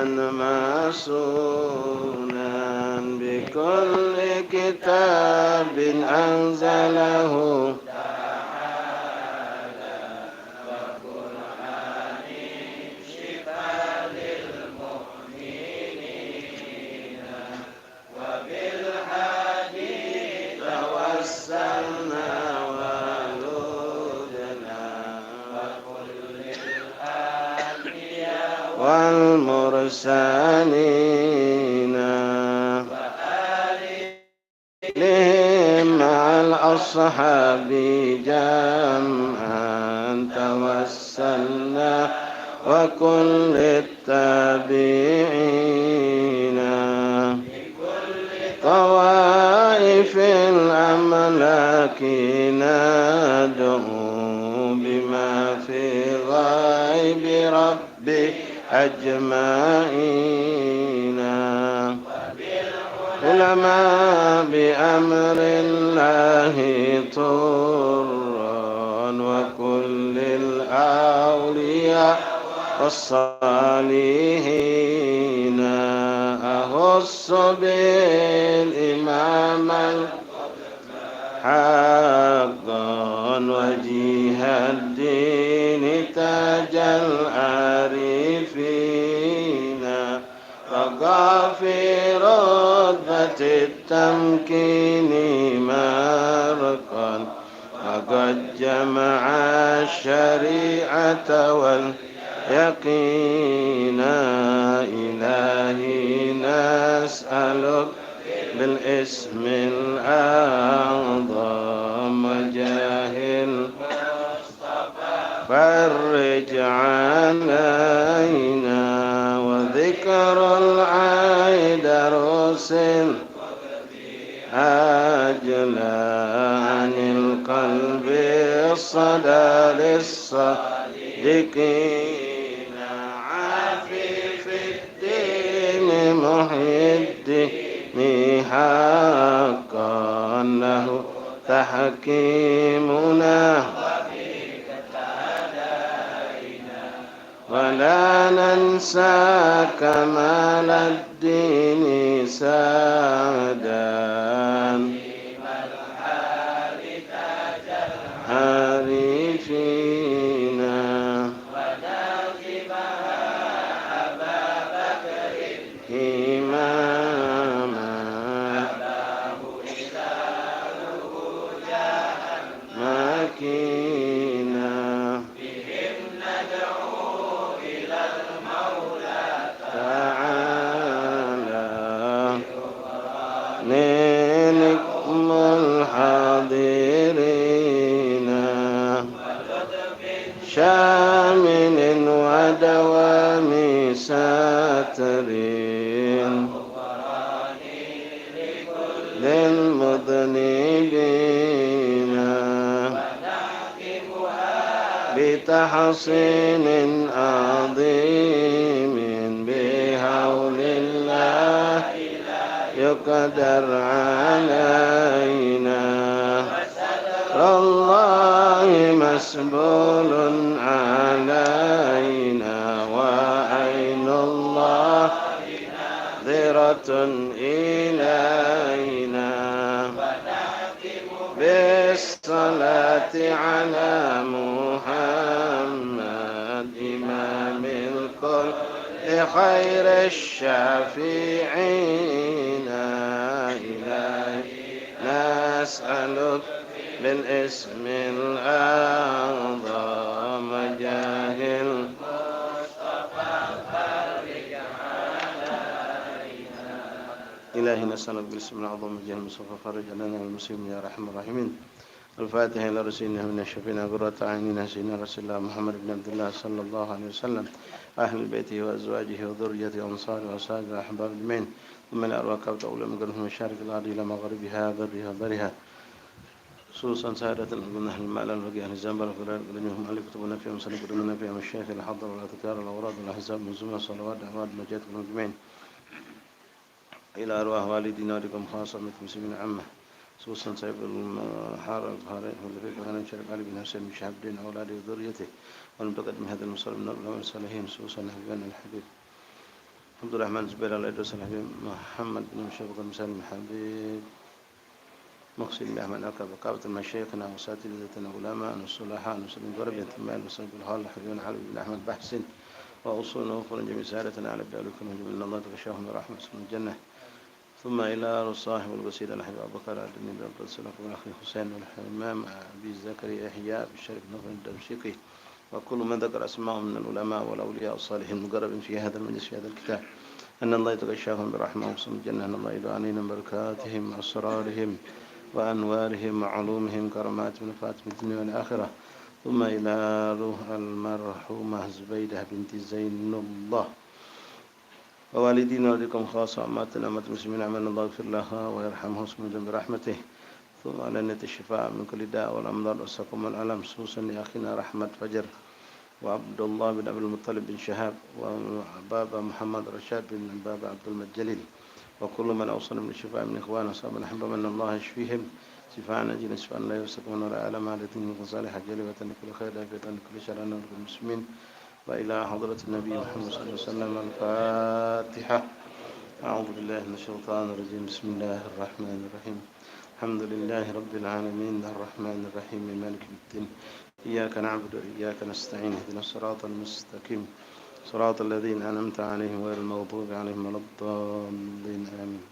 موصولا بكل كتاب أنزله توسلنا ولودنا والمرسلين وآلهم مع الأصحاب جمعا توسلنا وكل التابعين طوائف الأملاك ندعو بما في غيب ربي أجمعين علماء بأمر الله طرا وكل الأولياء والصالحين أخص بالإمام حقا وجيه الدين تاج العارفين رقى في رتبة التمكين مرقا وقد جمع الشريعة واليقين إلهي نسألك بالاسم الأعظم وجاه المصطفى فرج علينا وذكر العيد رسل أجلى عن القلب الصدى للصادقين عفيف الدين محي الدين حقا له تحكيمنا ولا ننسى كمال الدين سادا عارفين إماما ماكينا تعالى لنكم الحاضرين شامل ودوام ساترين للمذنبين بتحصين عظيم بحول الله يقدر علينا الله مسبول علينا وعين الله ذرة إلينا بالصلاة على محمد إمام الكل خير الشافعين إلهي نسألك بالاسم الأعظم جاه إلهي نسألك بالاسم الأعظم جاه المصطفى فرج لنا المسلمين يا أرحم الراحمين. الفاتحة إلى رسولنا من الشفينا قرة أعيننا سيدنا رسول الله محمد بن عبد الله صلى الله عليه وسلم أهل بيته وأزواجه وذريته وأنصاره وأصحابه الأحباب أجمعين ثم الأرواح كبت أولى من قلهم مشارق الأرض إلى مغربها برها وبرها خصوصا سائرة الأرض أهل المال والبقي أهل الزنب والفرار قلنهم ألف كتبنا فيهم سنقدمنا فيهم الشيخ الحضر والأذكار والأوراد والأحزاب منزومة الصلوات دعوات مجات المجمعين إلى أرواح والدينا ولكم خاصة من المسلمين عامة خصوصا سيد الحارة البخاري والذي كان شرف علي بن حسين بن شهاب الدين أولاده وذريته والمتقدم هذا المصلي من الأولى والصالحين خصوصا حبيبنا الحبيب عبد الرحمن زبير الإدريس الحبيب محمد بن مشفق المسلم حبيب مقصد بأحمد أكبر كافة المشايخنا وأساتذتنا علماء الصلحاء المسلمين قرب يتمال المسلمين بالحال الحبيبين علي بن أحمد بحسن وأصولنا وفرن جميع سادتنا على بدأولكم وجميل الله تغشاهم برحمة من الجنة ثم إلى صاحب الوسيلة الحبيب أبو بكر الدنيا بن عبد الصلاة والأخي حسين والحمام أبي زكريا يحيى بالشريف نصر الدمشقي وكل من ذكر أسماءهم من العلماء والأولياء الصالحين المقربين في هذا المجلس في هذا الكتاب أن الله يتغشاهم برحمة وصل الجنة أن الله يدعو علينا بركاتهم وأسرارهم وأنوارهم وعلومهم كرامات من فاتم الدنيا والآخرة ثم إلى روح المرحومة زبيدة بنت زين الله ووالدينا ولكم خاصة وأماتنا أمات المسلمين عملنا الله يغفر لها ويرحمها ويسمى برحمته ثم علينا الشفاء من كل داء والأمراض والسقم والألم خصوصا لأخينا رحمة فجر وعبد الله بن أبي المطلب بن شهاب وبابا محمد رشاد بن بابا عبد المجلل وكل من أوصل من الشفاء من إخوان أصحاب الأحبة من الله يشفيهم شفاء نجل شفاء لا يسقون ولا ألم على دين صالحة جلبة لكل خير دافئة لكل شر ولكل المسلمين وإلى حضرة النبي محمد صلى الله عليه وسلم الفاتحة. أعوذ بالله من الشيطان الرجيم بسم الله الرحمن الرحيم الحمد لله رب العالمين الرحمن الرحيم مالك الدين إياك نعبد وإياك نستعين اهدنا الصراط المستقيم صراط الذين أنعمت عليهم غير المغضوب عليهم ولا الضالين آمين.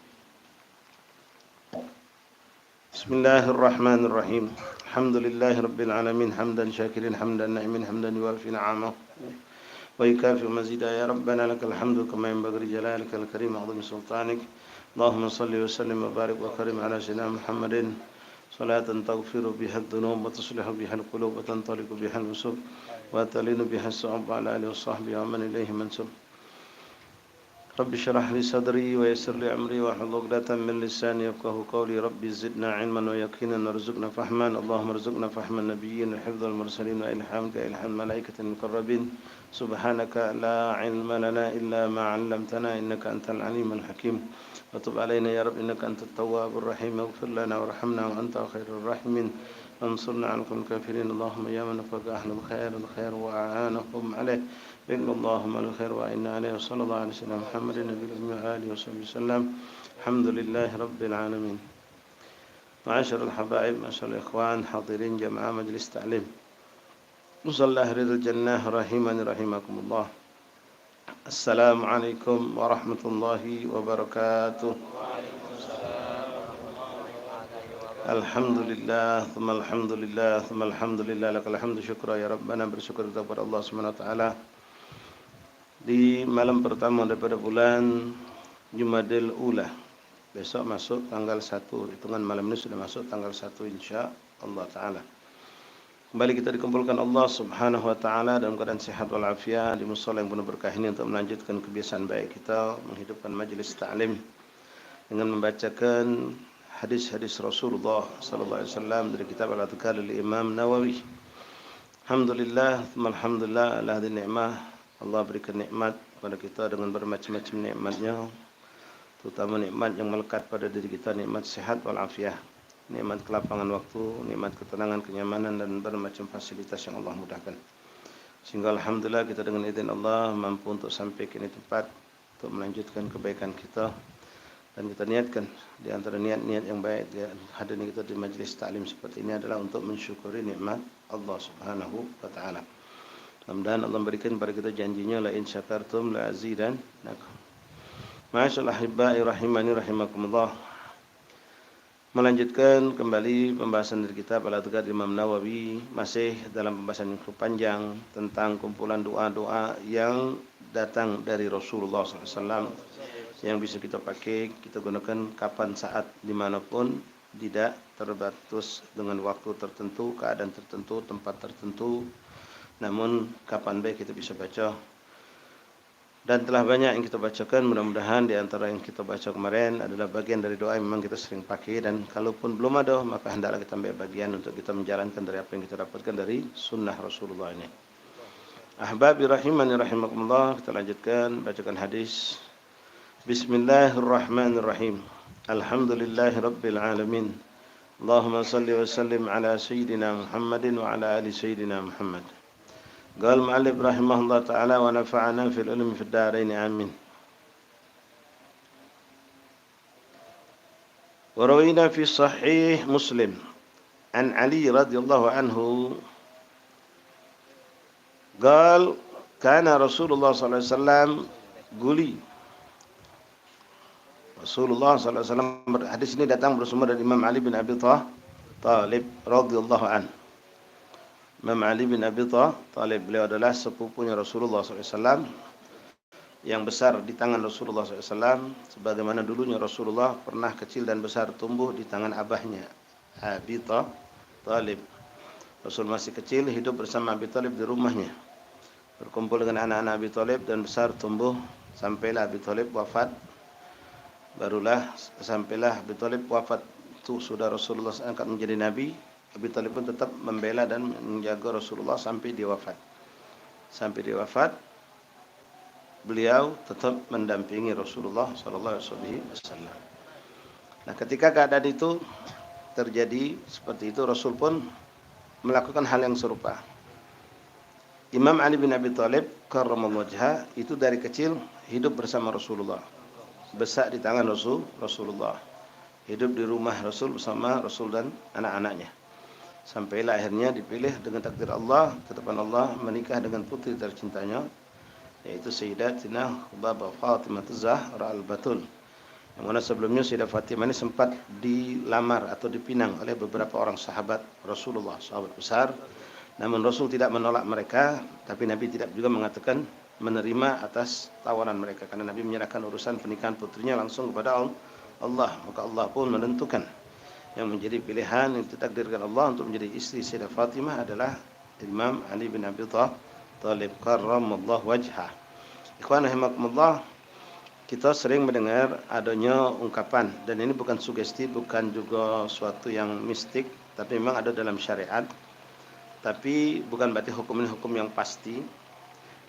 بسم الله الرحمن الرحيم الحمد لله رب العالمين حمدا شاكرين حمدا نعمين حمدا يوافي نعمه ويكافئ مزيدا يا ربنا لك الحمد كما ينبغي لجلالك الكريم عظيم سلطانك اللهم صل وسلم وبارك وكرم على سيدنا محمد صلاة تغفر بها الذنوب وتصلح بها القلوب وتنطلق بها الوسوق وتلين بها الصعب على آله وصحبه ومن إليه منسوب رب اشرح لي صدري ويسر لي أمري واحلل عقدة من لساني يفقهوا قولي ربي زدنا علما ويقينا وارزقنا فهما اللهم ارزقنا فهم النبيين وحفظ المرسلين وإلهامك إلهام الملائكة المقربين سبحانك لا علم لنا إلا ما علمتنا إنك أنت العليم الحكيم وتب علينا يا رب إنك أنت التواب الرحيم اغفر لنا وارحمنا وأنت خير الراحمين انصرنا على القوم الكافرين اللهم يا من وفق أهل الخير وأعانهم عليه بإذن اللهم الخير وإنا عليه وصلى الله على سيدنا محمد النبي الأمي وآله وصحبه وسلم الحمد لله رب العالمين. معاشر الحبائب معاشر الإخوان حاضرين جماعة مجلس تعليم مصلى أهل الجنة رحمني رحمكم الله. السلام عليكم ورحمة الله وبركاته. Alhamdulillah, thumma alhamdulillah, thumma alhamdulillah, lakal hamdu syukra ya Rabbana, bersyukur kepada Allah Subhanahu wa taala di malam pertama daripada bulan Jumadil Ula. Besok masuk tanggal 1, hitungan malam ini sudah masuk tanggal 1 insya Allah taala. Kembali kita dikumpulkan Allah Subhanahu wa taala dalam keadaan sehat walafiat di musala yang penuh berkah ini untuk melanjutkan kebiasaan baik kita menghidupkan majelis ta'lim dengan membacakan hadis-hadis Rasulullah sallallahu alaihi wasallam dari kitab Al-Adhkar oleh Imam Nawawi. Alhamdulillah, alhamdulillah ala hadhihi nikmah. Allah berikan nikmat kepada kita dengan bermacam-macam nikmatnya, terutama nikmat yang melekat pada diri kita, nikmat sehat wal afiah, nikmat kelapangan waktu, nikmat ketenangan, kenyamanan dan bermacam fasilitas yang Allah mudahkan. Sehingga alhamdulillah kita dengan izin Allah mampu untuk sampai ke tempat untuk melanjutkan kebaikan kita. Dan kita niatkan di antara niat-niat yang baik hadirnya kita di majlis ta'lim seperti ini adalah untuk mensyukuri nikmat Allah Subhanahu wa taala. Mudah-mudahan Allah berikan kepada kita janjinya la in syakartum la azidannakum. Masyaallah ahibbai rahimani rahimakumullah. Melanjutkan kembali pembahasan dari kitab Al-Adhkar Imam Nawawi, masih dalam pembahasan yang cukup panjang tentang kumpulan doa-doa yang datang dari Rasulullah SAW yang bisa kita pakai, kita gunakan kapan, saat, dimanapun, tidak terbatas dengan waktu tertentu, keadaan tertentu, tempat tertentu. Namun kapan baik kita bisa baca. Dan telah banyak yang kita bacakan, mudah-mudahan di antara yang kita baca kemarin adalah bagian dari doa yang memang kita sering pakai. Dan kalaupun belum ada, maka hendaklah kita ambil bagian untuk kita menjalankan dari apa yang kita dapatkan dari sunnah Rasulullah ini. Ahbabi rahimani rahimakumullah, kita lanjutkan bacakan hadis. Bismillahirrahmanirrahim. Alhamdulillahi rabbil alamin. Allahumma salli wa sallim ala sayyidina Muhammadin wa ala ali sayyidina Muhammad. Qala al-mu'allif rahimahullah ta'ala wa nafa'ana fil ilmi fid darain amin. Warawina fi sahih Muslim an Ali radhiyallahu anhu قال كان رسول الله صلى الله عليه وسلم guli. Rasulullah SAW, hadis ini datang bersumber dari Imam Ali bin Abi Thalib radhiyallahu an. Imam Ali bin Abi Thalib, beliau adalah sepupunya Rasulullah SAW yang besar di tangan Rasulullah SAW, sebagaimana dulunya Rasulullah pernah kecil dan besar tumbuh di tangan abahnya Abi Thalib. Rasul masih kecil hidup bersama Abi Thalib di rumahnya, berkumpul dengan anak-anak Abi Thalib dan besar tumbuh sampailah Abi Thalib wafat. Sampailah Abi Thalib wafat itu sudah Rasulullah angkat menjadi nabi. Abi Thalib pun tetap membela dan menjaga Rasulullah sampai dia wafat. Sampai dia wafat, beliau tetap mendampingi Rasulullah sallallahu alaihi wasallam. Nah, ketika keadaan itu terjadi seperti itu, Rasul pun melakukan hal yang serupa. Imam Ali bin Abi Thalib karramallahu wajhah itu dari kecil hidup bersama Rasulullah, besar di tangan Rasulullah, hidup di rumah Rasul bersama Rasul dan anak-anaknya. Sampailah akhirnya dipilih dengan takdir Allah, ketetapan Allah, menikah dengan putri tercintanya, yaitu Sayyidatina Khubabah Fatimah Zahra al-Batul. Yang mana sebelumnya Sayyidah Fatimah ini sempat dilamar atau dipinang oleh beberapa orang sahabat Rasulullah, sahabat besar. Namun Rasul tidak menolak mereka, tapi Nabi tidak juga mengatakan menerima atas tawaran mereka, karena Nabi menyerahkan urusan pernikahan putrinya langsung kepada Allah. Maka Allah pun menentukan yang menjadi pilihan yang ditakdirkan Allah untuk menjadi istri Sayyidah Fatimah adalah Imam Ali bin Abi Thalib karramallahu wajhah. Ikhwan rahimakumullah, kita sering mendengar adanya ungkapan, dan ini bukan sugesti, bukan juga suatu yang mistik, tapi memang ada dalam syariat. Tapi bukan berarti hukum ini hukum yang pasti,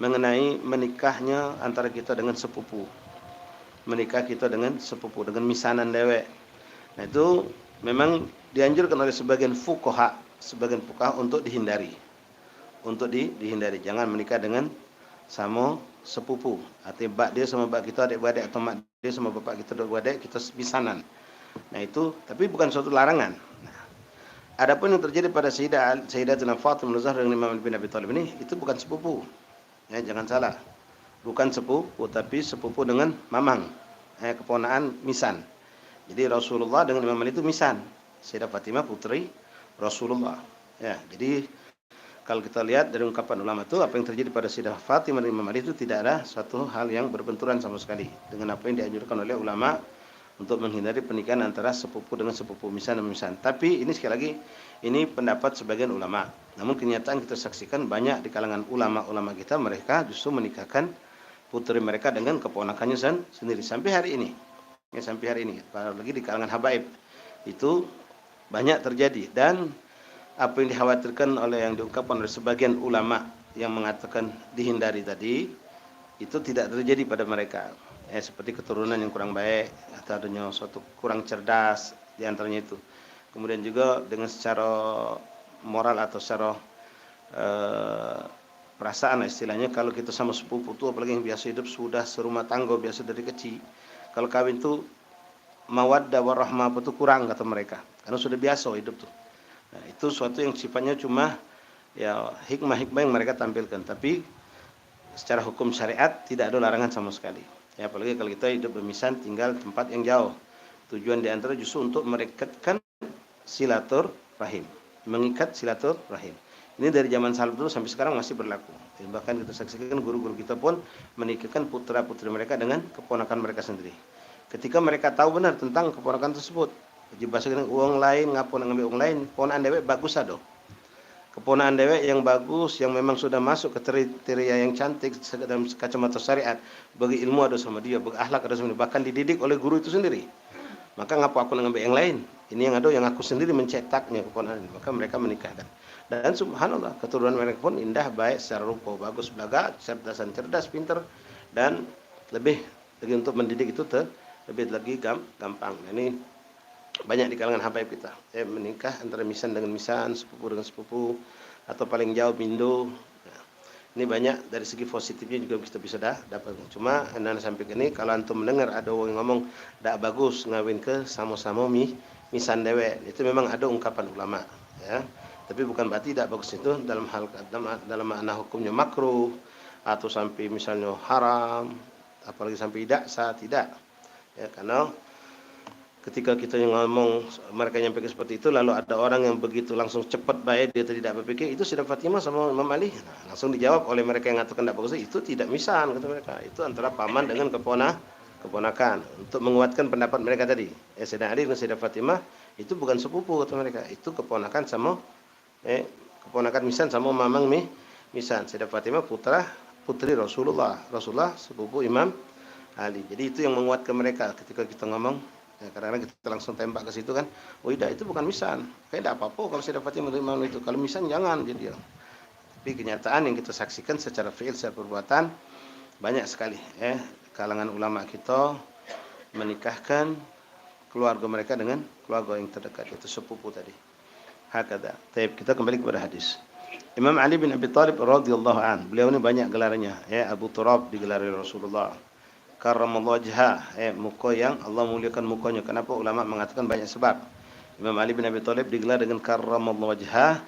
mengenai menikahnya antara kita dengan sepupu. Menikah kita dengan sepupu, dengan misanan dewek. Nah, itu memang dianjurkan oleh sebagian fuqaha untuk dihindari. Untuk dihindari, jangan menikah dengan sama sepupu. Artinya bak dia sama bak kita adik-beradik, atau mak dia sama bapak kita adik-beradik, kita misanan. Nah, itu tapi bukan suatu larangan. Nah, adapun yang terjadi pada Sayyidatina Fatimah Zahra dengan Imam bin Abi Thalib ini, itu bukan sepupu. Ya, jangan salah. Bukan sepupu, tapi sepupu dengan mamang. Keponaan misan. Jadi Rasulullah dengan Imam Ali itu misan. Sayyidah Fatimah putri Rasulullah. Ya, jadi kalau kita lihat dari ungkapan ulama itu, apa yang terjadi pada Sayyidah Fatimah dan Imam Ali itu tidak ada suatu hal yang berbenturan sama sekali dengan apa yang dianjurkan oleh ulama untuk menghindari pernikahan antara sepupu dengan sepupu, misan dan misan. Tapi ini sekali lagi, ini pendapat sebagian ulama. Namun kenyataan kita saksikan banyak di kalangan ulama-ulama kita, mereka justru menikahkan putri mereka dengan keponakannya sendiri sampai hari ini. Ya, sampai hari ini, apalagi di kalangan habaib itu banyak terjadi. Dan apa yang dikhawatirkan oleh yang diungkapkan oleh sebagian ulama yang mengatakan dihindari tadi, itu tidak terjadi pada mereka. Seperti keturunan yang kurang baik atau adanya suatu kurang cerdas di antaranya itu. Kemudian juga dengan secara moral atau secara perasaan istilahnya, kalau kita sama sepupu itu, apalagi yang biasa hidup sudah serumah tangga biasa dari kecil, kalau kawin tuh mawaddah warahmah itu kurang kata mereka, karena sudah biasa hidup tuh. Nah, itu suatu yang sifatnya cuma ya hikmah-hikmah yang mereka tampilkan, tapi secara hukum syariat tidak ada larangan sama sekali. Ya, apalagi kalau kita hidup bermisan, tinggal tempat yang jauh. Tujuan diantara justru untuk merekatkan silaturahim, mengikat silaturahim. Ini dari zaman salaf dulu sampai sekarang masih berlaku. Bahkan kita saksikan guru-guru kita pun menikahkan putra-putri mereka dengan keponakan mereka sendiri. Ketika mereka tahu benar tentang keponakan tersebut, dibahasakan uang lain, ngapun ngambil uang lain, ponaan dewek bagus ado. Keponaan dewek yang bagus, yang memang sudah masuk ke kriteria yang cantik dalam kacamata syariat, bagi ilmu ada sama dia, bagi akhlak ada sama dia, bahkan dididik oleh guru itu sendiri. Maka ngapa aku ngambil yang lain? Ini yang ada, yang aku sendiri mencetaknya keponaan ini. Maka mereka menikahkan. Dan subhanallah, keturunan mereka pun indah, baik secara rupa, bagus, belaga, cerdas, pintar, dan lebih lagi untuk mendidik itu lebih lagi gampang. Nah, ini banyak di kalangan habaib kita, menikah antara misan dengan misan, sepupu dengan sepupu, atau paling jauh mindo. Ini banyak dari segi positifnya juga kita bisa dapat. Cuma anda sampai ini kalau antum mendengar ada orang ngomong tidak bagus ngawin ke sama-sama misan dewe, itu memang ada ungkapan ulama, ya. Tapi bukan berarti tidak bagus itu dalam makna hukumnya makruh atau sampai misalnya haram, apalagi sampai tidak sah, tidak. Ya, karena ketika kita yang ngomong mereka nyampaikan seperti itu, lalu ada orang yang begitu langsung cepat baik dia tidak berpikir, itu sudah Fatimah sama Imam Ali. Nah, langsung dijawab oleh mereka yang mengatakan tidak bagus, itu tidak misan kata mereka. Itu antara paman dengan keponakan untuk menguatkan pendapat mereka tadi. Sayyidina Ali dan Sayyidah Fatimah itu bukan sepupu kata mereka, itu keponakan sama keponakan misan sama mamang misan. Sayyidah Fatimah putri Rasulullah sepupu Imam Ali. Jadi itu yang menguatkan mereka ketika kita ngomong. Ya, kadang-kadang kita langsung tembak ke situ kan, oh tidak, itu bukan misan. Kayak tidak apa-apa kalau saya dapatin menerima itu. Kalau misan jangan jadi. Tapi kenyataan yang kita saksikan secara fi'il, secara perbuatan banyak sekali. Kalangan ulama kita menikahkan keluarga mereka dengan keluarga yang terdekat, itu sepupu tadi. Hakada. Baik, kita kembali kepada hadis. Imam Ali bin Abi Thalib radhiyallahu an, beliau ini banyak gelarnya. Abu Turab digelari Rasulullah. Karramallahu wajhah, muka yang Allah muliakan mukanya. Kenapa ulama mengatakan banyak sebab. Imam Ali bin Abi Thalib digelar dengan karramallahu wajhah,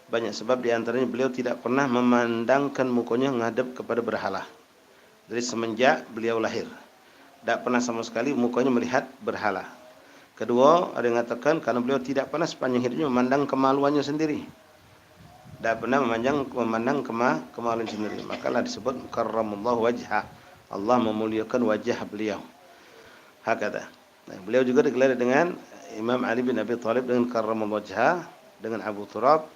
banyak sebab, di antaranya beliau tidak pernah memandangkan mukanya menghadap kepada berhala. Dari semenjak beliau lahir, tidak pernah sama sekali mukanya melihat berhala. Kedua, ada yang mengatakan karena beliau tidak pernah sepanjang hidupnya memandang kemaluannya sendiri. Tidak pernah memandang kemaluan sendiri. Makalah disebut karramallahu wajhah, Allah memuliakan wajah beliau. Hakada. Nah, beliau juga digelar dengan Imam Ali bin Abi Thalib dengan karramallahu wajhah, dengan Abu Turab,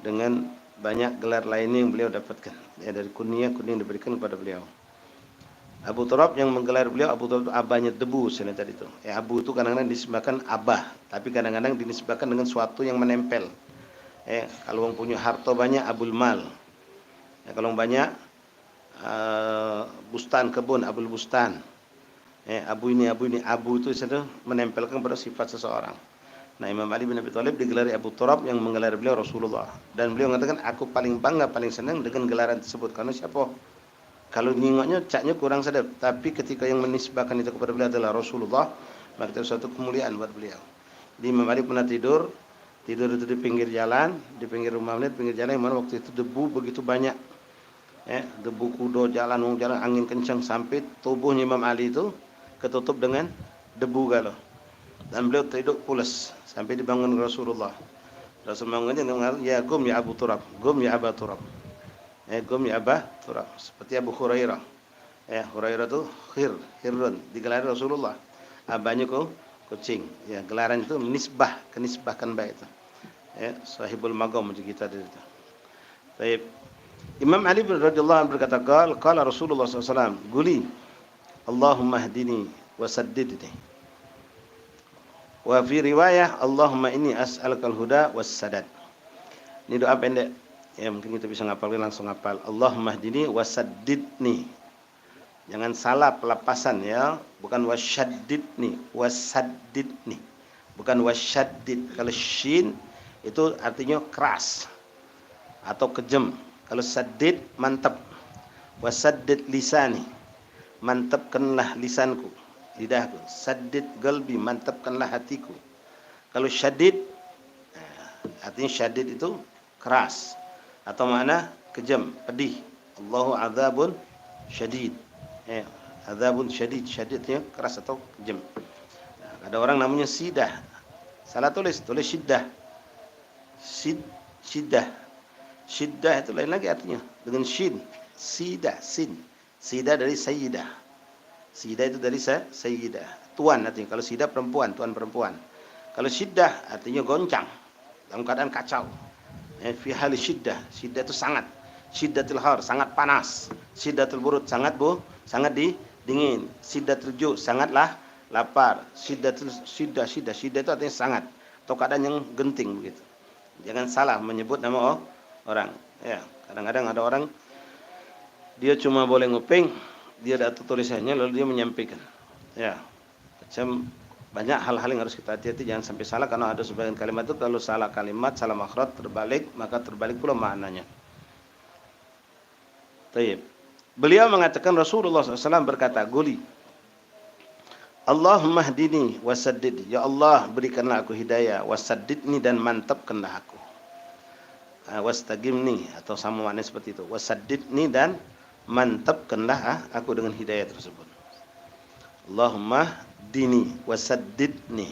dengan banyak gelar lainnya yang beliau dapatkan. Dari kunyah yang diberikan kepada beliau. Abu Turab yang menggelar beliau, Abu Turab abahnya debu selain tadi itu. Abu itu kadang-kadang disebabkan abah, tapi kadang-kadang dinisbahkan dengan suatu yang menempel. Kalau orang punya harta banyak, Abul Mal. Kalau banyak bustan kebun, Abul Bustan. Abu itu sudah menempelkan pada sifat seseorang. Nah, Imam Ali bin Abi Thalib digelari Abu Turab yang menggelar beliau Rasulullah. Dan beliau mengatakan, aku paling bangga, paling senang dengan gelaran tersebut. Karena siapa? Kalau nyingoknya, caknya kurang sedap. Tapi ketika yang menisbahkan itu kepada beliau adalah Rasulullah, maka itu suatu kemuliaan buat beliau. Di Imam Ali pernah tidur itu di pinggir jalan, di pinggir rumah, di pinggir jalan, yang mana waktu itu debu begitu banyak. Debu kudo, jalan angin kencang, sampai tubuhnya Imam Ali itu ketutup dengan debu galau. Dan beliau tidur pulas sampai dibangun Rasulullah. Rasul bangunnya dengan, ya gum ya Abu Turab, gum ya Aba Turab. Gum ya Aba Turab. Seperti Abu Hurairah. Hurairah itu hirrun, digelari Rasulullah. Abahnya kucing. Ya, gelaran itu kenisbahkan baik itu. Sahibul magam macam kita dari itu. Baik. Imam Ali bin radhiyallahu anhu berkata, qala Rasulullah SAW, guli Allahumma hdini wa saddidni. Wa fi riwayah, Allahumma inni as'alukal huda was sadad. Ini doa pendek. Mungkin kita bisa ngapalin, langsung ngapal. Allahumma hdini wa saddidni. Jangan salah pelepasan ya, bukan wasyaddidni, wasaddidni. Bukan wasyaddid. Kalau shin itu artinya keras atau kejam. Kalau saddid, mantap. Wasaddid lisani, mantapkanlah lisanku, lidahku. Saddid qalbi, mantapkanlah hatiku. Kalau syadid, artinya syadid itu keras atau mana kejam, pedih. Allahu adzabun syadid. Adzabun syadid, syadidnya keras atau kejam. Ada orang namanya sidah. Salah tulis syiddah. Syiddah. Syiddah itu lain lagi artinya, dengan shin. Sidah, sin. Sidah dari sayyidah. Sidah itu dari sayyidah, tuan artinya. Kalau sidah perempuan, tuan perempuan. Kalau syiddah artinya goncang, dalam keadaan kacau. Fi hal syiddah. Syiddah itu sangat. Syiddatul har, sangat panas. Syiddatul burud, sangat dingin. Syiddatul ju, sangatlah lapar. Syiddah itu artinya sangat, atau keadaan yang genting begitu. Jangan salah menyebut nama orang. Kadang-kadang ada orang dia cuma boleh nguping, dia ada tulisannya lalu dia menyampaikan. Macam banyak hal-hal yang harus kita hati-hati, jangan sampai salah, karena ada sebagian kalimat itu kalau salah kalimat, salah makhraj, terbalik, maka terbalik pula maknanya. Taib. Beliau mengatakan Rasulullah SAW berkata, Guli, Allahumma hdini wasaddid. Ya Allah, berikanlah aku hidayah, wasaddidni, dan mantapkanlah aku. Wastagimni, atau sama makna seperti itu. Wasaddidni, dan mantapkanlah aku dengan hidayah tersebut. Allahumma hdini wasaddidni.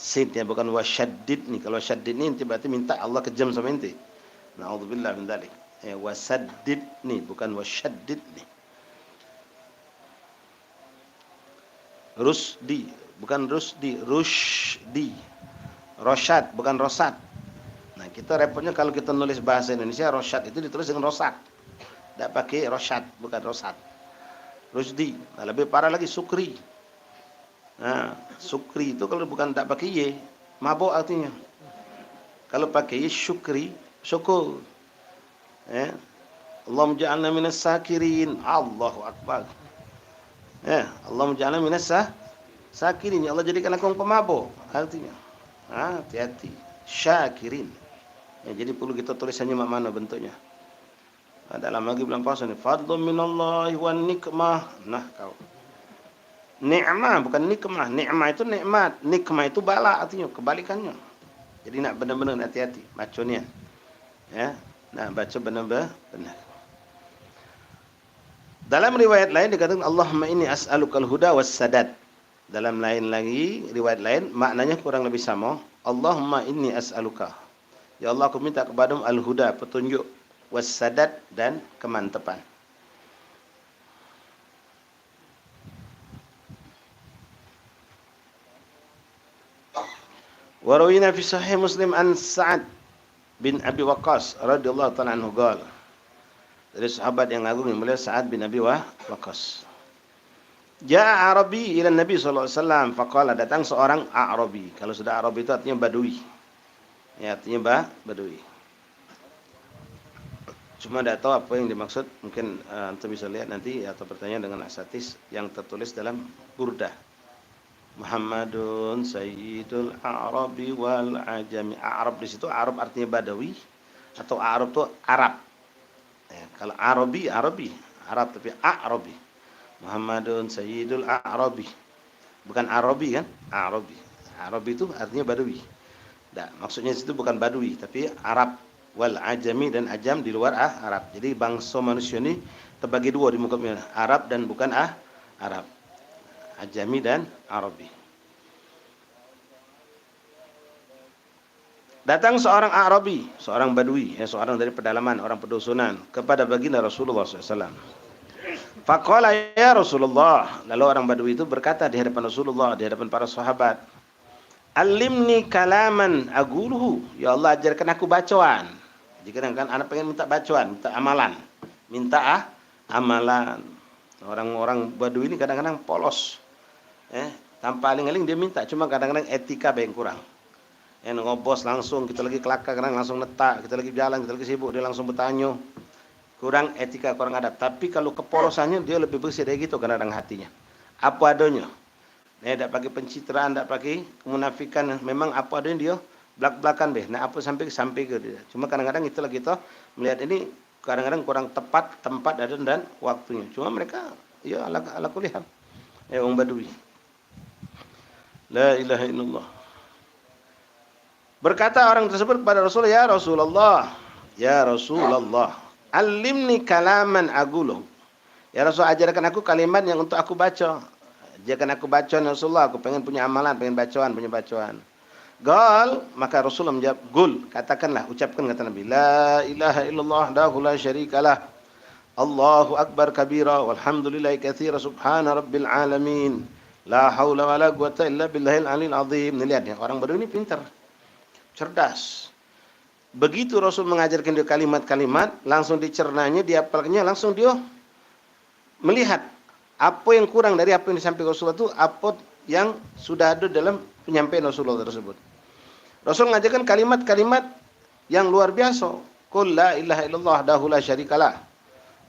Sidnya bukan wasyaddidni. Kalau wasyaddidni itu berarti minta Allah kejam sama inti. Na'udzubillah min dzalik. Wasaddidni, bukan wasyaddidni. Rusdi, bukan rusdi, rushdi. Rosyad, bukan rosad. Nah, kita repotnya kalau kita nulis bahasa Indonesia, rosyad itu ditulis dengan rosad. Tidak pakai rosyad, bukan rosad. Rusdi. Nah, lebih parah lagi sukri. Nah, sukri itu kalau bukan tak pakai ye, mabuk artinya. Kalau pakai ye, syukri, syukur. Allahumma ja'alna minas sakirin. Allahu akbar. Allahumma ja'alna minas sakirin. Ya Allah, jadikan aku pemabuk artinya. Hati-hati. Syakirin. Jadi perlu kita tulisannya mana bentuknya. Dalam lagi bulan puasa ni, fadlun minallahi wa nikmah. Nah, kau. Ni'mah bukan nikmah. Ni'mah itu nikmat. Nikmah itu bala artinya, kebalikannya. Jadi nak benar-benar hati-hati bacanya. Ya. Nah, baca benar-benar benar. Dalam riwayat lain dikatakan Allahumma inni as'alukal huda was sadad. Dalam lain lagi, riwayat lain maknanya kurang lebih sama. Allahumma inni as'aluka. Ya Allah, aku minta kepadamu al-huda, petunjuk, was sadad, dan kemantapan. Warawina fi sahih Muslim an Sa'ad bin Abi Waqqas radhiyallahu ta'ala anhu qala. Dari sahabat yang agung yang mulia Sa'ad bin Abi Waqqas. Ja'a Arabi ila Nabi sallallahu alaihi wasallam faqala, datang seorang Arabi. Kalau sudah Arabi itu artinya Badui. Ya, artinya Badui. Cuma tidak tahu apa yang dimaksud. Mungkin antum bisa lihat nanti atau bertanya dengan asatis yang tertulis dalam Burdah. Muhammadun Sayyidul Arabi wal Ajami. Arab di situ Arab artinya Badawi atau Arab itu Arab. Ya, kalau Arabi Arab tapi Arabi. Muhammadun Sayyidul Arabi. Bukan Arabi kan? Arabi. Arabi itu artinya Badawi. Nah, maksudnya situ bukan Badui tapi Arab wal Ajami, dan Ajam di luar Arab. Jadi bangsa manusia ini terbagi dua di muka bumi, Arab dan bukan Arab. Ajami dan Arabi. Datang seorang Arabi, seorang Badui, seorang dari pedalaman, orang pedusunan, kepada baginda Rasulullah SAW. Faqala ya Rasulullah. Lalu orang Badui itu berkata di hadapan Rasulullah, di hadapan para sahabat, Alimni kalaman aguluhu. Ya Allah, ajarkan aku bacaan. Jika kan anak pengen minta bacaan, minta amalan, minta amalan. Orang-orang Badui ini kadang-kadang polos. Tanpa aling-aling dia minta, cuma kadang-kadang etika yang kurang. Ngobos langsung, kita lagi kelakar, kadang langsung letak, kita lagi jalan, kita lagi sibuk, dia langsung bertanya. Kurang etika, kurang adab. Tapi kalau kepolosannya dia lebih bersih dari gitu kadang-kadang hatinya. Apa adanya. Tidak pakai pencitraan, tidak pakai kemunafikan. Memang apa adanya dia belak-belakan deh. Nah, apa sampai ke dia. Cuma kadang-kadang itulah kita melihat ini kadang-kadang kurang tepat tempat dan waktunya. Cuma mereka ya ala kuliah. Orang Badui. La ilaha illallah. Berkata orang tersebut kepada Rasulullah, ya Rasulullah, alimni kalaman aguluh. Ya Rasul, ajarkan aku kalimat yang untuk aku baca. Ajarkan aku bacaan ya Rasulullah, aku pengen punya amalan, pengen punya bacaan. Gal, maka Rasulullah menjawab, Gul, katakanlah, ucapkan kata Nabi, La ilaha illallah, dahu la syarikalah. Allahu akbar kabira, walhamdulillahi kathira, subhana rabbil alamin. La hawla wa la quwata illa billahil alil azim. Ini lihat ya, orang Badui ini pintar, cerdas. Begitu Rasul mengajarkan dia kalimat-kalimat, langsung dicernanya, diapalkannya, langsung dia melihat apa yang kurang dari apa yang disampaikan Rasulullah itu, apa yang sudah ada dalam penyampaian Rasulullah tersebut. Rasul mengajarkan kalimat-kalimat yang luar biasa. Qul la ilaha illallah dahu la syarikalah.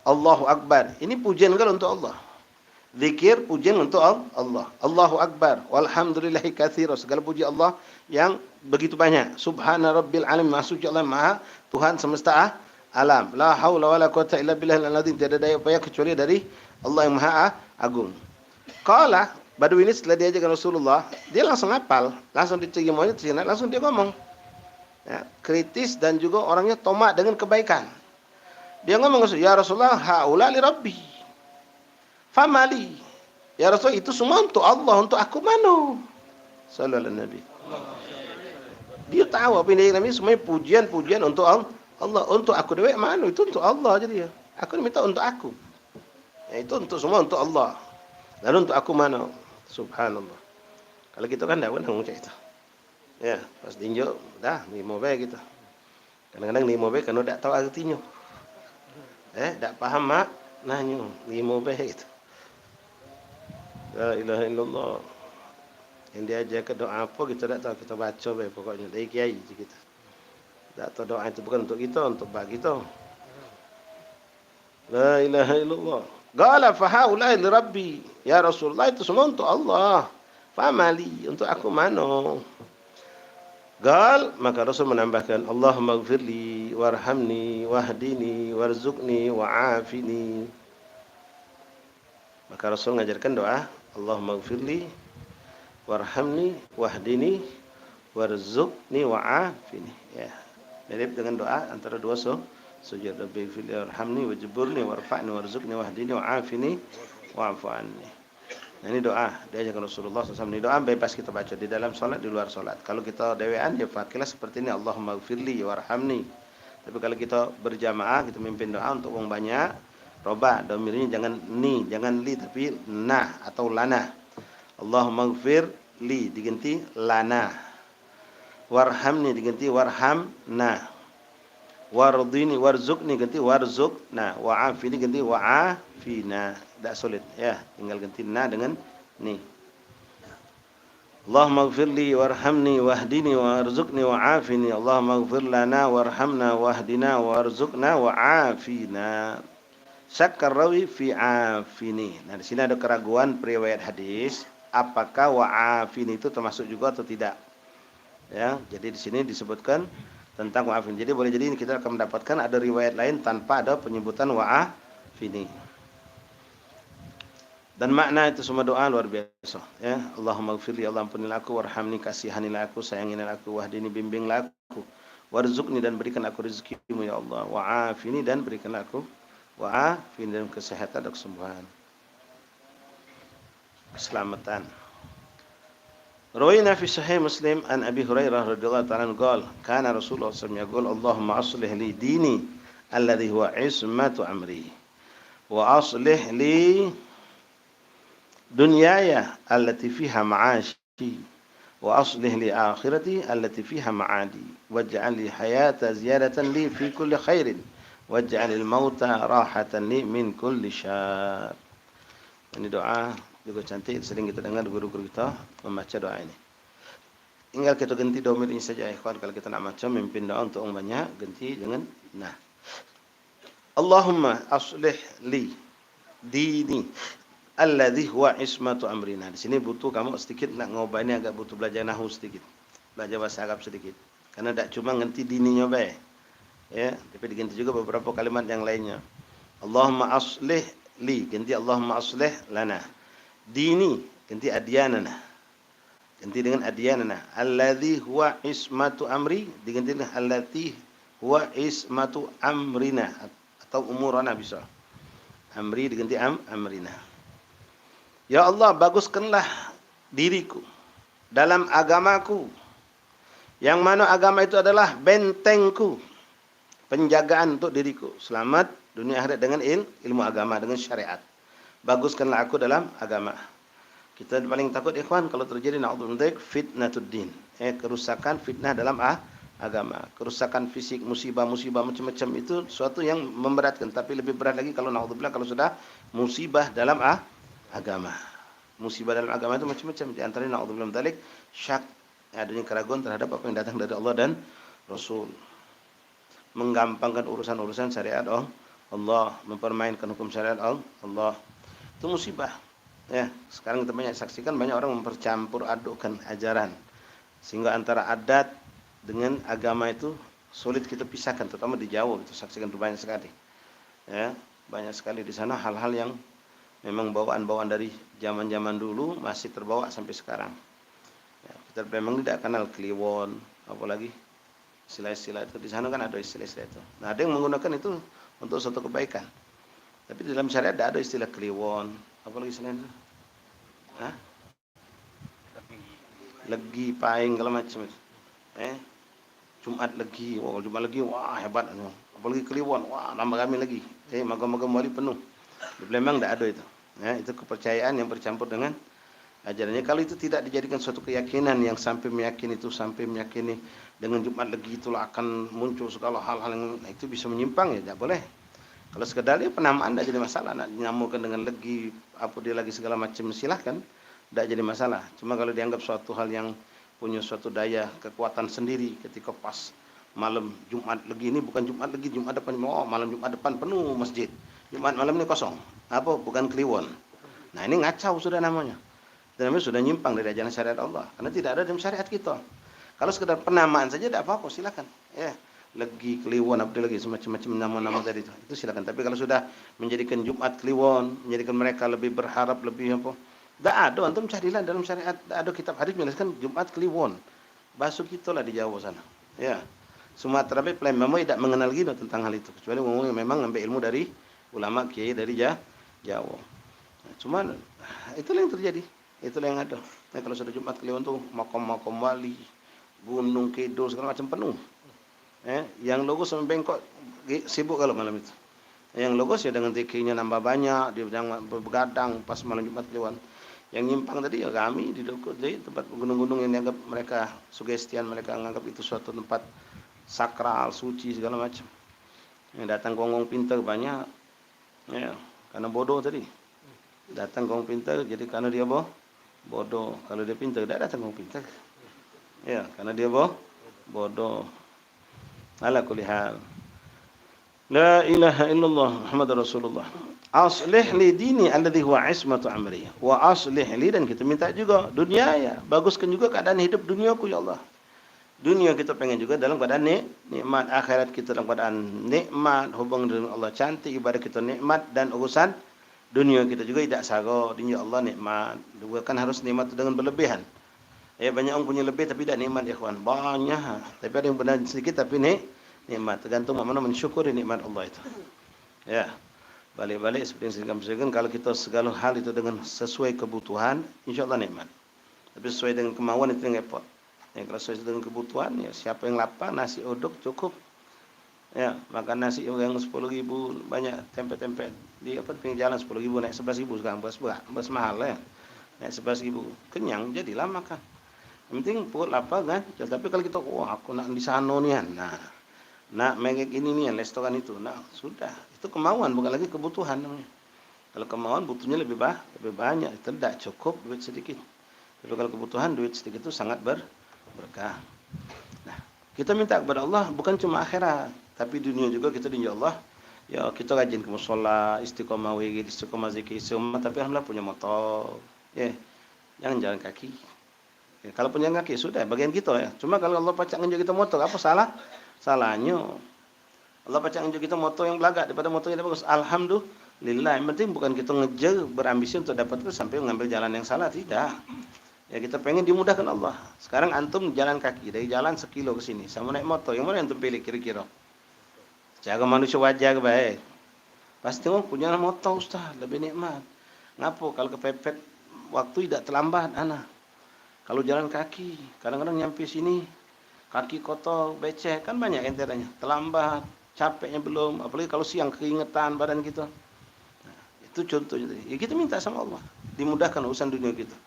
Allahu akbar. Ini pujian kalau untuk Allah. Zikir, pujian untuk Allah. Allahu akbar. Walhamdulillahi katsira. Segala puji Allah yang begitu banyak. Subhana rabbil alamin. Maha suci Allah, Maha Tuhan semesta alam. La haula wala quwata illa billahil azim. Tiada daya upaya kecuali dari Allah yang Maha Agung. Qala, Badui ini setelah diajarkan Rasulullah, dia langsung hafal, langsung diterima, langsung dia ngomong. Ya, kritis dan juga orangnya tomak dengan kebaikan. Dia ngomong, ya Rasulullah, haula li rabbi. Famali. Ya Rasul, itu semua untuk Allah, untuk aku mana? Sallallahu alaihi Nabi. Dia tahu apa yang dia semuanya pujian-pujian untuk Allah. Untuk aku dewek mana? Itu untuk Allah jadi ya. Aku minta untuk aku. Ya, itu untuk semua untuk Allah. Lalu untuk aku mana? Subhanallah. Kalau kita kan tidak pernah mengucap itu. Ya, pas tinjau, dah lima baik kita. Kadang-kadang lima baik kalau tidak tahu artinya. Tak paham maknanya lima baik itu. La ilaha illallah. Yang diajarkan doa apa kita tak tahu, kita baca baik pokoknya dari kiai je kita. Tak tahu doa itu bukan untuk kita, untuk bagi kita. La ilaha illallah. Qala fa haula li rabbi. Ya Rasulullah, itu semua untuk Allah. Famali, untuk aku mana? Qal, maka Rasul menambahkan, Allahumma ighfirli warhamni wahdini warzuqni wa'afini. Maka Rasul mengajarkan doa, Allahumma ighfirli warhamni wahdini warzuqni wa'afini. Ya, mirip dengan doa antara dua sujud. Rabbi ighfirli warhamni wajburni warfa'ni warzuqni wahdini wa'afini wa'fu anni. Nah, ini doa diajarkan Rasulullah SAW. Ini doa bebas kita baca di dalam solat, di luar solat. Kalau kita dewean ya pakailah seperti ini, Allahumma ighfirli warhamni. Tapi kalau kita berjamaah, kita mimpin doa untuk orang banyak, roba domirnya jangan ni, jangan li, tapi nah atau lana. Allahumma ighfirli diganti lana. Warhamni diganti warhamna. Wardini warzuqni ganti warzuqna, wa'afini ganti wa'afina. Tak sulit ya, tinggal ganti na dengan ni. Allahumma ighfirli warhamni wahdini warzuqni wa'afini. Allahumma ighfir lana warhamna wahdina warzuqna wa'afina. Syakkar rawi fi afini. Nah, di sini ada keraguan periwayat hadis, apakah wa'afini itu termasuk juga atau tidak. Ya, jadi di sini disebutkan tentang wa'afin. Jadi boleh jadi kita akan mendapatkan ada riwayat lain tanpa ada penyebutan wa'afini. Dan makna itu semua doa luar biasa. Ya, Allahumma ighfirli, Allah ampunilah aku, warhamni, kasihanilah aku, sayangilah aku, wahdini, bimbinglah aku, warzuqni, dan berikan aku rezekimu ya Allah, wa'afini, dan berikanlah aku wa'afini, dan kesehatan dan kesembuhan, keselamatan. Rawaina fi sahih Muslim an Abi Hurairah radhiyallahu ta'ala anhu qala kana Rasulullah sallallahu alaihi wasallam yaqul Allahumma aslih li dini alladhi huwa ismatu amri wa aslih li dunyaya allati fiha ma'ashi wa aslih li akhirati allati fiha ma'adi waj'al li hayata ziyadatan li fi kulli khairin waj'al al mauta rahatan li min kulli syarr. Ini doa juga cantik, sering kita dengar guru-guru kita membaca doa ini. Tinggal kita ganti domir ini saja ikhwan. Kalau kita nak baca mimpin doa untuk orang banyak, ganti dengan nah. Allahumma aslih li dini alladhi huwa ismatu amrina. Di sini butuh kamu sedikit nak ngubah ini, agak butuh belajar nahwu sedikit, belajar bahasa Arab sedikit. Karena tak cuma ganti dininya baik. Ya, tapi diganti juga beberapa kalimat yang lainnya. Allahumma aslih li, ganti Allahumma aslih lana. Dini, ganti adyanana. Ganti dengan adyanana. Alladhi huwa ismatu amri, diganti dengan allati huwa ismatu amrina. Atau umurana bisa. Amri diganti amrina. Ya Allah, baguskanlah diriku dalam agamaku, yang mana agama itu adalah bentengku, penjagaan untuk diriku, selamat dunia akhirat dengan ilmu agama, dengan syariat. Baguskanlah aku dalam agama. Kita paling takut ikhwan kalau terjadi na'udzubillah fitnatud din, kerusakan fitnah dalam agama, kerusakan fisik, musibah-musibah macam-macam itu suatu yang memberatkan. Tapi lebih berat lagi kalau na'udzubillah kalau sudah musibah dalam agama. Musibah dalam agama itu macam-macam. Di antaranya na'udzubillah dzalik syak, adanya keraguan terhadap apa yang datang dari Allah dan Rasul. Menggampangkan urusan-urusan syariat Allah, mempermainkan hukum syariat Allah. Itu musibah. Ya, sekarang kita banyak saksikan banyak orang mempercampur adukkan ajaran, sehingga antara adat dengan agama itu sulit kita pisahkan, terutama di Jawa itu saksikan itu banyak sekali. Ya, banyak sekali di sana hal-hal yang memang bawaan-bawaan dari zaman-zaman dulu masih terbawa sampai sekarang. Ya, kita memang tidak kenal kliwon, apalagi istilah-istilah itu. Di sana kan ada istilah-istilah itu. Nah, ada yang menggunakan itu untuk suatu kebaikan. Tapi di dalam syariat tidak ada istilah kliwon, apalagi selain itu. Hah? Legi, paing, segala macam. Jumat Legi, Jumat Legi, wah hebat. Apalagi Kliwon, wah nambah kami lagi. Magam-magam wali penuh. Di Palembang tidak ada itu. Ya, itu kepercayaan yang bercampur dengan ajarannya. Kalau itu tidak dijadikan suatu keyakinan yang sampai meyakini dengan Jumat Legi itulah akan muncul segala hal-hal yang itu bisa menyimpang, ya tidak boleh. Kalau sekedar dia penamaan tidak jadi masalah. Nak dinamakan dengan Legi, apa dia lagi segala macam, silahkan, tidak jadi masalah. Cuma kalau dianggap suatu hal yang punya suatu daya kekuatan sendiri, ketika pas malam Jumat Legi ini bukan Jumat Legi, Jumat depan, malam Jumat depan penuh masjid, Jumat malam ini kosong, apa bukan kliwon. Nah ini ngacau sudah namanya. Dan namanya sudah nyimpang dari ajaran syariat Allah, karena tidak ada dalam syariat kita. Kalau sekedar penamaan saja tidak apa-apa, silakan. Ya, Legi, Kliwon, apa lagi semacam-macam nama-nama tadi itu silakan. Tapi kalau sudah menjadikan Jumat Kliwon, menjadikan mereka lebih berharap, lebih apa? Tidak ada, antum carilah dalam syariat, tidak ada kitab hadis menjelaskan Jumat Kliwon. Bahasa kita lah di Jawa sana. Ya, Sumatera Palembang tidak mengenal gitu tentang hal itu, kecuali memang ngambil ilmu dari ulama kiai dari Jawa. Nah, cuman itulah yang terjadi, itulah yang ada. Nah, kalau sudah Jumat Kliwon tuh makam-makam wali, gunung kidul segala macam penuh. Yang logos sama bengkok sibuk kalau malam itu. Yang logos ya dengan TK-nya nambah banyak, dia begadang pas malam Jumat Kliwon. Yang nyimpang tadi ya kami di tempat gunung-gunung yang dianggap mereka sugestian, mereka menganggap itu suatu tempat sakral, suci segala macam. Yang datang gonggong pintar banyak, ya karena bodoh tadi. Datang gonggong pintar, jadi karena dia bodoh. Kalau dia pintar, tidak datang gonggong pintar. Ya, karena dia bodoh. Ala kulli hal. La ilaha illallah Muhammadur Rasulullah. Aslih li dini alladhi huwa ismatu amri wa aslih li, dan kita minta juga dunia ya, baguskan juga keadaan hidup duniaku ya Allah. Dunia kita pengen juga dalam keadaan nikmat, akhirat kita dalam keadaan nikmat, hubungan dengan Allah cantik, ibadah kita nikmat, dan urusan dunia kita juga tidak sago, dunia Allah nikmat. Bukan harus nikmat itu dengan berlebihan. Ya, banyak orang punya lebih tapi tidak nikmat ya kawan. Banyak, tapi ada yang benar sedikit tapi nikmat. Tergantung mana mensyukuri nikmat Allah itu. Ya. Balik-balik seperti yang saya katakan, kalau kita segala hal itu dengan sesuai kebutuhan, insya Allah nikmat. Tapi sesuai dengan kemauan itu yang repot. Ya, kalau sesuai dengan kebutuhan, ya siapa yang lapar, nasi uduk cukup. Ya, makan nasi yang 10.000 banyak tempe-tempe di pinggir jalan 10.000 naik 11.000 sekarang, bus mahal ya. Naik 11.000 kenyang jadilah makan. Yang penting perut lapar kan. Ya, tapi kalau kita aku nak di sana nih, nak mengek ini nih restoran itu, nah sudah itu kemauan bukan lagi kebutuhan namanya. Kalau kemauan butuhnya lebih banyak, itu tidak cukup duit sedikit. Tapi kalau kebutuhan duit sedikit itu sangat berkah. Nah, kita minta kepada Allah bukan cuma akhirat, tapi dunia juga kita diinjak Allah. Ya kita rajin ke mushola, istiqomah wirid, istiqomah zikir, istiqomah, tapi alhamdulillah punya motor. Ya, jangan jalan kaki. Ya, kalau punya kaki sudah bagian kita ya. Cuma kalau Allah pacak nginjak kita motor, apa salahnya? Allah pacak nginjak kita motor yang belagak daripada motor yang bagus. Alhamdulillah. Yang penting bukan kita ngejar berambisi untuk dapat itu sampai mengambil jalan yang salah, tidak. Ya kita pengen dimudahkan Allah. Sekarang antum jalan kaki dari jalan 1 kilo ke sini sama naik motor, yang mana yang antum pilih kira-kira? Cara manusia wajar baik. Pasti punya motor Ustaz, lebih nikmat. Ngapa kalau kepepet waktu tidak terlambat anak. Kalau jalan kaki, kadang-kadang nyampe sini kaki kotor, becek, kan banyak enterannya. Terlambat, capeknya belum, apalagi kalau siang keringetan badan kita. Nah, itu contohnya. Ya kita minta sama Allah, dimudahkan urusan dunia kita.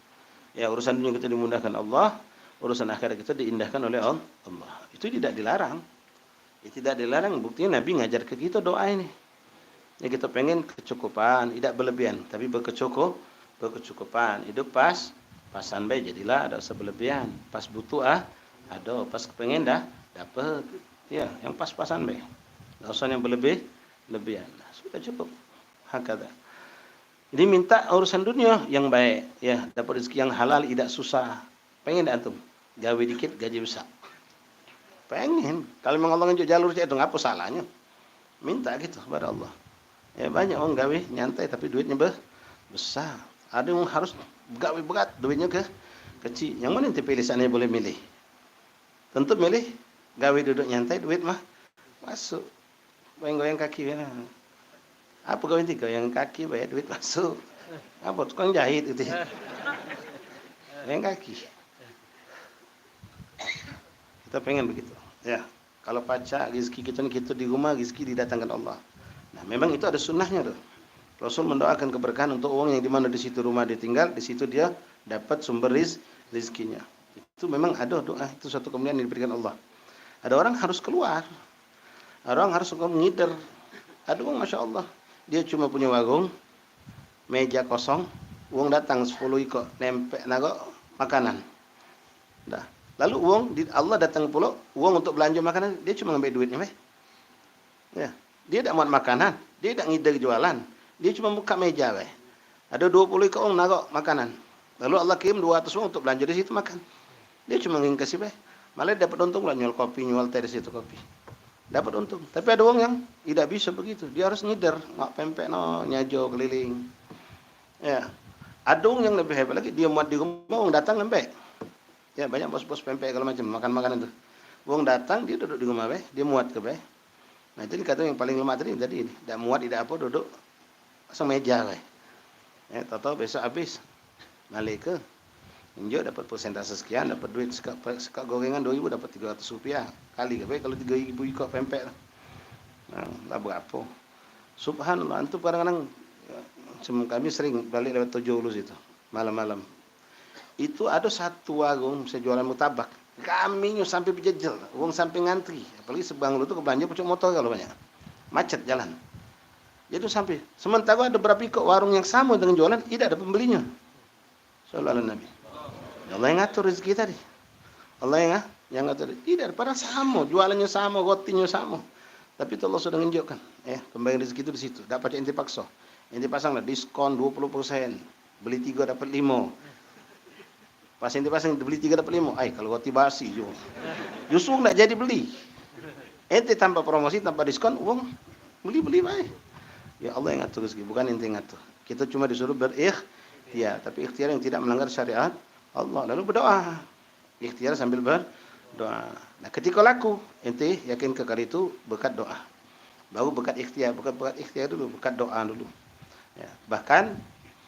Ya urusan dunia kita dimudahkan Allah, urusan akhirat kita diindahkan oleh Allah. Itu tidak dilarang. Itu tidak dilarang, buktinya Nabi ngajar ke kita doa ini. Ya kita pengen kecukupan, tidak berlebihan, tapi berkecukupan. Hidup pasan baik, jadilah ada usah berlebihan. Pas butuh ada, pas kepengen dapat. Ya, yang pas-pasan baik. Enggak usah yang berlebihan. Nah, sudah cukup. Hakada. Jadi minta urusan dunia yang baik, ya, dapat rezeki yang halal, tidak susah. Pengen antum gawe dikit gaji besar. Pengen. Kalau memang Allah nunjuk jalur itu ngapa salahnya? Minta gitu kepada Allah. Ya banyak orang gawe nyantai tapi duitnya besar. Ada yang harus gawe berat, duitnya kecil. Yang mana yang pilih sana boleh milih? Tentu milih gawe duduk nyantai, duit mah masuk. Goyang-goyang kaki ya. Apa gawe nanti goyang kaki bayar duit masuk. Apa tukang jahit itu ya. Goyang kaki. Kita pengen begitu. Ya, kalau pacar rezeki kita di rumah, rezeki didatangkan Allah. Nah, memang itu ada sunnahnya tuh. Rasul mendoakan keberkahan untuk orang yang di mana di situ rumah dia tinggal, di situ dia dapat sumber rezekinya. Itu memang ada doa, itu satu kemuliaan yang diberikan Allah. Ada orang harus keluar. Ada orang harus ngider. Ada orang Masya Allah, dia cuma punya warung, meja kosong, uang datang 10 ikut, nempel nago makanan. Dah. Lalu Allah datang pula, uang untuk belanja makanan, dia cuma ngambil duitnya, ya. Dia tidak muat makanan, dia tidak ngider jualan, dia cuma buka meja, Ada 20 ikut uang nago makanan. Lalu Allah kirim 200 uang untuk belanja di situ makan. Dia cuma ingin kasih, malah dapat untung lah, nyual kopi, nyual teh di situ kopi. Dapat untung. Tapi ada uang yang tidak bisa begitu, dia harus ngider, mak pempek nyajo keliling. Ya. Ada uang yang lebih hebat lagi, dia muat di rumah, uang datang lembek. Ya banyak bos-bos pempek kalau macam makan makanan itu. Uang datang dia duduk di rumah dia muat ke Nah itu dikata yang paling lemah tadi ini, tidak muat tidak apa duduk pasang meja Ya tahu besok habis. Balik ke Injo dapat persentase sekian, dapat duit sekak gorengan 2.000 dapat 300 rupiah kali ke kalau 3.000 ikut pempek. Nah, lah berapa? Subhanallah, antum kadang-kadang kami sering balik lewat Tojolus itu malam-malam. Itu ada satu warung saya jualan mutabak. Kami sampai berjejel, uang sampai ngantri. Apalagi sebang lu tuh belanja pucuk motor kalau banyak. Macet jalan. Jadi sampai sementara ada berapa kok warung yang sama dengan jualan tidak ada pembelinya. Sallallahu alaihi Nabi. Allah yang ngatur rezeki tadi. Allah yang ngatur. Tidak, padahal sama, jualannya sama, rotinya sama. Tapi itu Allah sudah menunjukkan, pembagian rezeki itu di situ. Dapat ente paksa. Ente pasanglah diskon 20%. Beli 3 dapat 5. Pas ente pasang beli 3 dapat 5. Kalau roti basi justru enggak jadi beli. Ente tanpa promosi, tanpa diskon, uang beli baik. Ya Allah yang ngatur rezeki, bukan ente yang ngatur. Kita cuma disuruh berikhtiar, tapi ikhtiar yang tidak melanggar syariat Allah. Lalu berdoa. Ikhtiar sambil berdoa. Nah, ketika laku, ente yakin kekal itu berkat doa. Baru berkat ikhtiar, bukan berkat ikhtiar dulu, berkat doa dulu. Ya, bahkan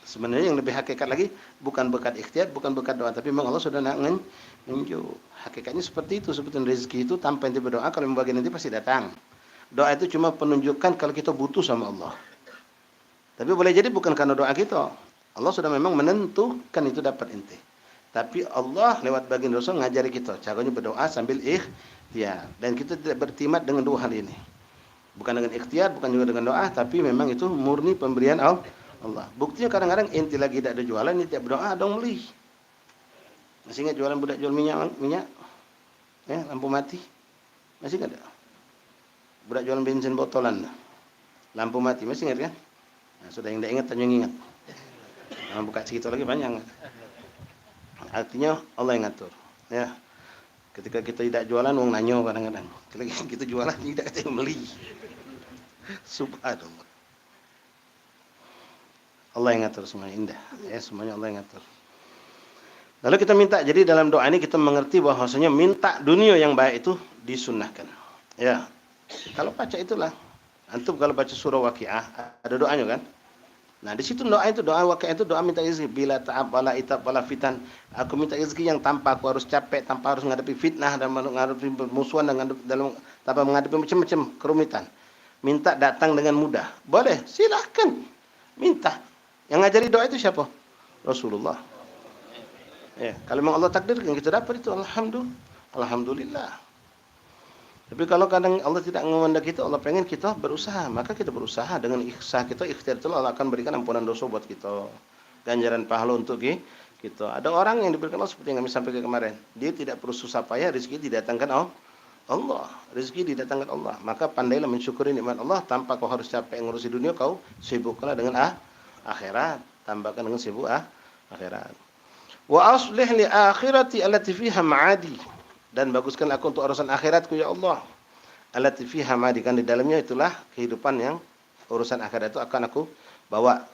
sebenarnya yang lebih hakikat lagi bukan berkat ikhtiar, bukan berkat doa, tapi memang Allah sudah nak nunjuk. Hakikatnya seperti itu, sebetulnya rezeki itu tanpa ente berdoa kalau membagi nanti pasti datang. Doa itu cuma penunjukan kalau kita butuh sama Allah. Tapi boleh jadi bukan karena doa kita. Allah sudah memang menentukan itu dapat ente. Tapi Allah lewat baginda Rasul ngajari kita caranya berdoa sambil ikhtiar. Dan kita tidak bertimat dengan dua hal ini. Bukan dengan ikhtiar, bukan juga dengan doa, tapi memang itu murni pemberian Allah. Buktinya kadang-kadang ente lagi tidak ada jualan, ente tidak berdoa, dong beli. Masih ingat jualan budak jual minyak? Ya, lampu mati. Masih ingat? Budak jualan bensin botolan. Lampu mati, masih ingat kan? Nah, sudah yang tidak ingat, tanya yang ingat. Nah, buka cerita lagi banyak. Artinya Allah yang ngatur. Ya. Ketika kita tidak jualan, uang nanyo kadang-kadang. Ketika kita jualan, tidak ada yang beli. Subhanallah. Allah yang ngatur semuanya indah. Ya, semuanya Allah yang ngatur. Lalu kita minta, jadi dalam doa ini kita mengerti bahwasanya minta dunia yang baik itu disunnahkan. Ya. Kalau baca itulah. Antum kalau baca surah Waqiah, ada doanya kan? Nah, di situ doa Waqiah itu doa minta rezeki. Bila ta'ab wala itab wala fitan. Aku minta rezeki yang tanpa aku harus capek, tanpa harus menghadapi fitnah dan menghadapi musuhan tanpa menghadapi macam-macam kerumitan. Minta datang dengan mudah. Boleh, silahkan. Minta. Yang ngajari doa itu siapa? Rasulullah. Ya, kalau memang Allah takdirkan kita dapat itu, alhamdulillah. Tapi kalau kadang Allah tidak menghendaki kita, Allah pengen kita berusaha, maka kita berusaha dengan ikhsah kita, ikhtiar itu Allah akan berikan ampunan dosa buat kita, ganjaran pahala untuk kita. Ada orang yang diberikan Allah seperti yang kami sampaikan kemarin, dia tidak perlu susah payah, rezeki didatangkan Allah, rezeki didatangkan Allah. Maka pandailah mensyukuri nikmat Allah tanpa kau harus capek ngurusi dunia, kau sibuklah dengan akhirat, tambahkan dengan sibuk akhirat. Wa aslih li akhirati allati fiha ma'adi. dan baguskan aku untuk urusan akhiratku ya Allah. Allati fiha ma'adi, kan di dalamnya itulah kehidupan yang urusan akhirat itu akan aku bawa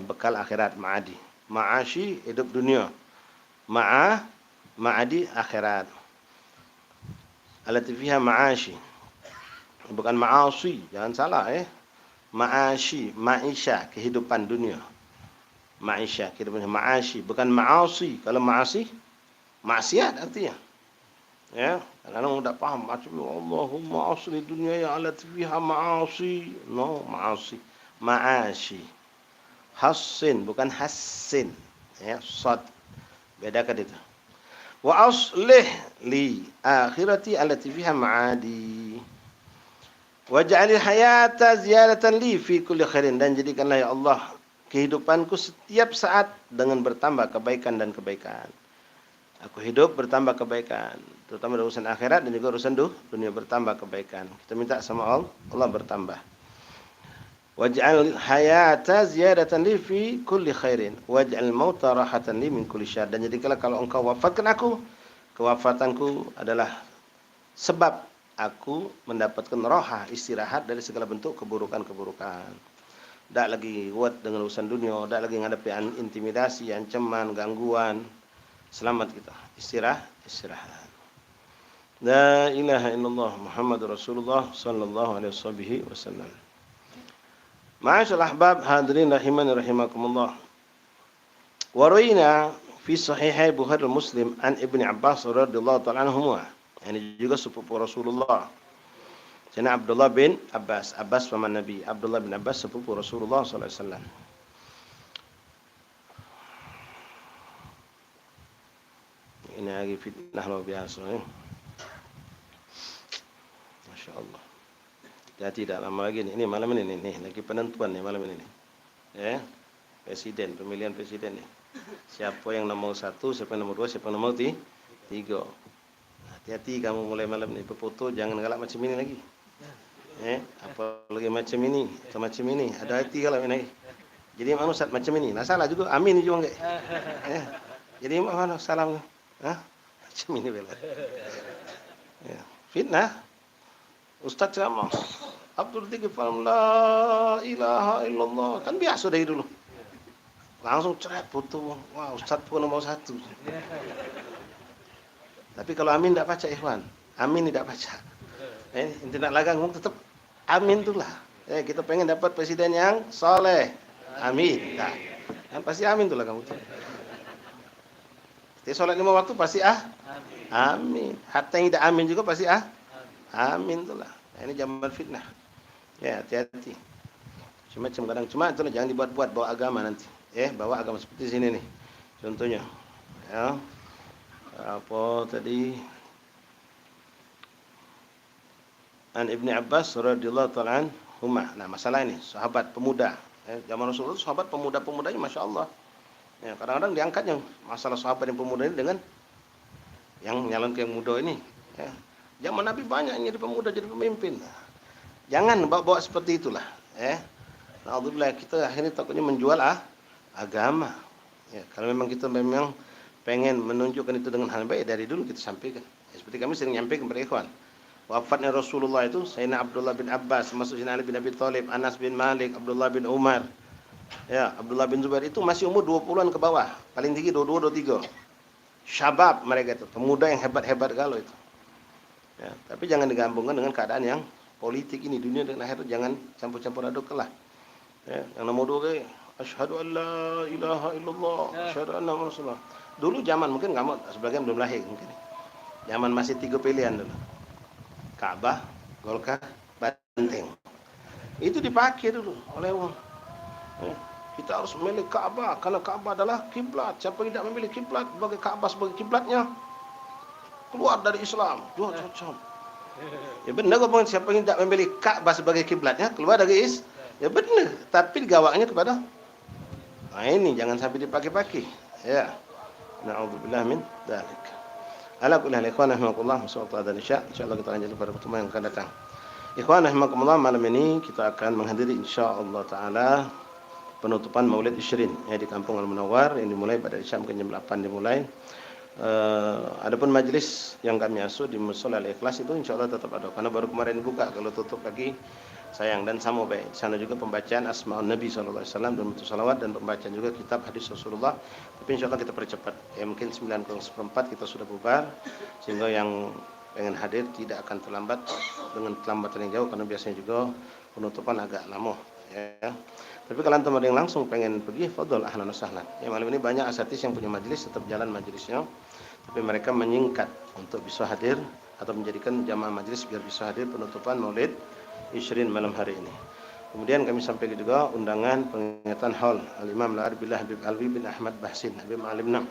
bekal akhirat, ma'adi. Ma'ashi hidup dunia. Ma'adi akhirat. Allati fiha ma'ashi. Bukan ma'asi, jangan salah Ma'ashi, ma'isha, kehidupan dunia. Ma'isha, kehidupan ma'ashi, bukan ma'asi. Kalau ma'asi, maksiat artinya. Ya, kadang-kadang tidak paham macam Allahumma asli dunia ya allati fiha ma'asi. No, ma'asi. Ma'ashi. Hassin, bukan hassin. Ya, sad. Bedakan itu. Wa aslih li akhirati allati fiha ma'adi. Waj'alil hayata ziyadatan li fi kulli khairin, dan jadikanlah ya Allah kehidupanku setiap saat dengan bertambah kebaikan dan kebaikan. Aku hidup bertambah kebaikan, terutama dalam urusan akhirat dan juga urusan dunia bertambah kebaikan. Kita minta sama Allah bertambah. Waj'al hayata ziyadatan li fi kulli khairin waj'al mauta rahatan li min kulli syarr, dan jadikanlah kalau engkau wafatkan aku, kewafatanku adalah sebab aku mendapatkan roha, istirahat dari segala bentuk keburukan-keburukan. Tak lagi kuat dengan urusan dunia, tak lagi menghadapi intimidasi, ancaman, gangguan. Selamat kita, istirahat. La ilaha illallah Muhammadur Rasulullah sallallahu alaihi wasallam. Ma'asyiral ahbab hadirin rahimani rahimakumullah. Warawina fi sahihai Bukhari Muslim an Ibni Abbas radhiyallahu ta'ala anhuma. Ini juga sepupu Rasulullah. Sayyidina Abdullah bin Abbas, Abbas paman Nabi, Abdullah bin Abbas sepupu Rasulullah sallallahu alaihi wasallam. Ini lagi fitnah luar biasa. Masya Allah. Jadi tidak lama lagi nih. Ini malam ini nih. Lagi penentuan nih malam ini nih. Presiden, pemilihan presiden nih. Siapa yang nomor 1, siapa yang nomor 2, siapa yang nomor 3. Hati-hati kamu mulai malam ini berfoto, jangan galak macam ini lagi. Apalagi macam ini atau macam ini. Ada hati kalau ini. Jadi mana Ustaz macam ini. Nah salah juga. Amin juga enggak. Jadi mana salam. Macam ini bela. Fitnah. Ustaz ceramah. Abdul Ghifar la ilaha illallah. Kan biasa dari dulu. Langsung ceret foto. Wah, Ustaz pun nomor 1. Tapi kalau amin tidak baca ikhwan. Amin tidak baca. Tidak lagang tetap amin itulah. Kita pengen dapat presiden yang soleh. Amin. Nah, kan pasti amin itulah kamu. Setiap sholat 5 waktu pasti amin. Hatta yang tidak amin juga pasti amin itulah. Nah, ini zaman fitnah. Ya, hati-hati. Macam kadang cuma itulah jangan dibuat-buat bawa agama nanti. Bawa agama seperti sini nih. Contohnya. Ya. Apa tadi? An Ibni Abbas radhiyallahu ta'ala anhuma. Nah, masalah ini sahabat pemuda. Zaman Rasulullah sahabat pemuda-pemudanya Masya Allah. Ya, kadang-kadang diangkatnya masalah sahabat yang pemuda ini dengan yang nyalon ke yang muda ini. Ya. Zaman Nabi banyak yang jadi pemuda, jadi pemimpin. Jangan bawa seperti itulah. Alhamdulillah kita akhirnya takutnya menjual agama. Ya, kalau memang kita pengen menunjukkan itu dengan hal baik, dari dulu kita sampaikan. Ya, seperti kami sering nyampaikan kepada ikhwan. Wafatnya Rasulullah itu Sayyidina Abdullah bin Abbas, masuk Sayyidina Ali bin Abi Thalib, Anas bin Malik, Abdullah bin Umar. Ya, Abdullah bin Zubair itu masih umur 20-an ke bawah. Paling tinggi 22, 23. Syabab mereka itu, pemuda yang hebat-hebat galau itu. Ya, tapi jangan digabungkan dengan keadaan yang politik ini, dunia dan akhirat jangan campur-campur aduk lah. Ya, yang nomor 2 asyhadu an la ilaha illallah, asyhadu anna Rasulullah. Dulu zaman mungkin enggak, sebagian belum lahir mungkin. Zaman masih 3 pilihan dulu. Ka'bah, Golkar, Banteng. Itu dipakai dulu oleh orang. Kita harus memilih Ka'bah karena Ka'bah adalah kiblat. Siapa yang tidak memilih kiblat sebagai Ka'bah sebagai kiblatnya keluar dari Islam. Cocok. Ya benar kok, siapa yang tidak memilih Ka'bah sebagai kiblatnya keluar dari Islam. Ya benar, tapi gawangnya kepada ini jangan sampai dipakai-pakai. Ya. Na'udzubillah min dzalik. Ala kulli hal ikhwan rahimakumullah, masyaallah dan insyaallah kita lanjut pada pertemuan yang akan datang. Ikhwan rahimakumullah, malam ini kita akan menghadiri insyaallah taala penutupan Maulid Isyrin di Kampung Al-Munawwar yang dimulai pada jam 8 dimulai. Adapun majelis yang kami asuh di Musola Al-Ikhlas itu insya Allah tetap ada, karena baru kemarin buka. Kalau tutup lagi sayang. Dan sama baik, sana juga pembacaan Asmaul Nabi SAW dan mutu salawat, dan pembacaan juga kitab hadis Rasulullah. Tapi insya Allah kita percepat, ya mungkin 9:04 kita sudah bubar, sehingga yang pengen hadir tidak akan terlambat dengan kelambatan yang jauh, karena biasanya juga penutupan agak lama ya. Tapi kalau antum ada yang langsung pengen pergi, fadhol, ahlan wa sahlan. Ya, malam ini banyak asatis yang punya majelis, tetap jalan majelisnya, tapi mereka menyingkat untuk bisa hadir atau menjadikan jamaah majelis biar bisa hadir penutupan Maulid Isyrin malam hari ini. Kemudian kami sampaikan juga undangan pengingatan haul Al-Imam Al-Arbillah Habib Alwi bin Ahmad Bahsin Habib Alim 6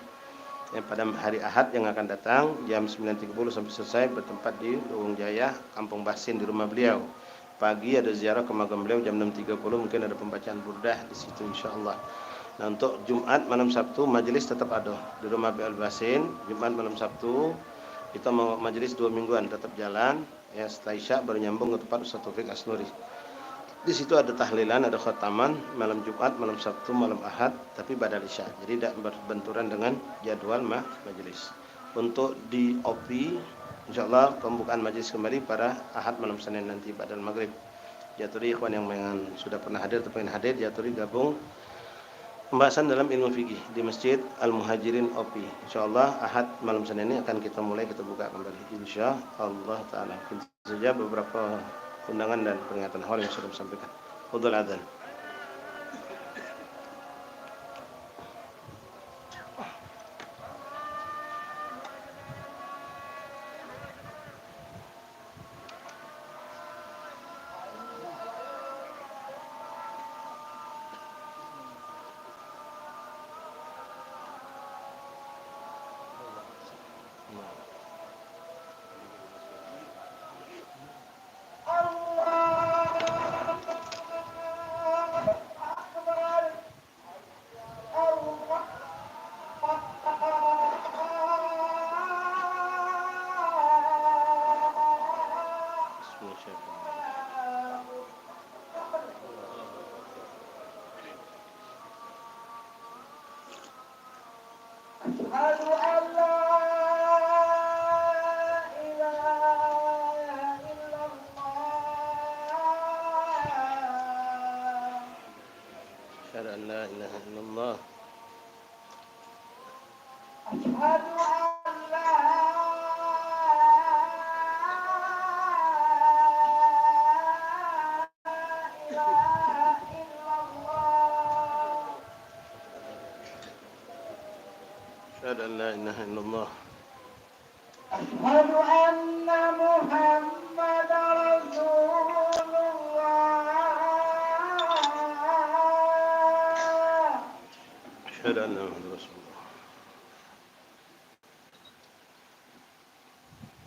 yang pada hari Ahad yang akan datang jam 9.30 sampai selesai, bertempat di Lowong Jaya, Kampung Bahsin, di rumah beliau. Pagi ada ziarah ke makam beliau jam 6.30, mungkin ada pembacaan burdah di situ insyaallah. Nah, untuk Jumat malam Sabtu majelis tetap ada di rumah Al Basin. Jumat malam Sabtu kita mau majelis 2 mingguan tetap jalan ya, setelah Isya baru nyambung ke tempat Ustaz Taufik Asnuri. Di situ ada tahlilan, ada khataman malam Jumat, malam Sabtu, malam Ahad, tapi badal Isya. Jadi tidak berbenturan dengan jadwal majelis. Untuk di OP, insyaallah pembukaan majelis kembali pada Ahad malam Senin nanti badal maghrib. Jaturi ikhwan yang sudah pernah hadir atau pengen hadir, jaturi gabung pembahasan dalam ilmu fikih di Masjid Al-Muhajirin OP. Insyaallah Ahad malam Senin ini akan kita buka kembali insyaallah taala. Mungkin saja beberapa undangan dan peringatan haul yang sudah disampaikan. Fadhil adzan. أشهد أن لا إله إلا الله. أشهد أن محمد رسول الله. أشهد أن محمد رسول الله.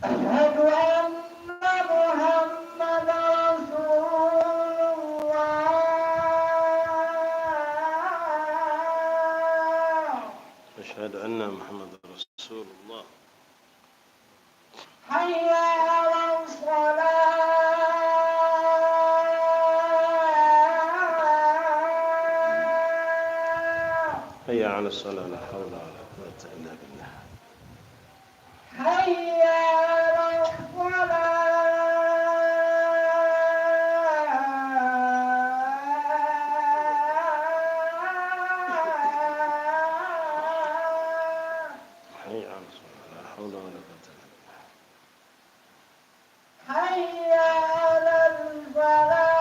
أشهد أن محمد رسول الله. أشهد أن محمد رسول الله. حي على الصلاة. حي على الصلاة. لا حول ولا قوة إلا بالله. حي على الصلاة. حي على الصلاة. لا حول ولا قوة إلا بالله. حي على الفلاح.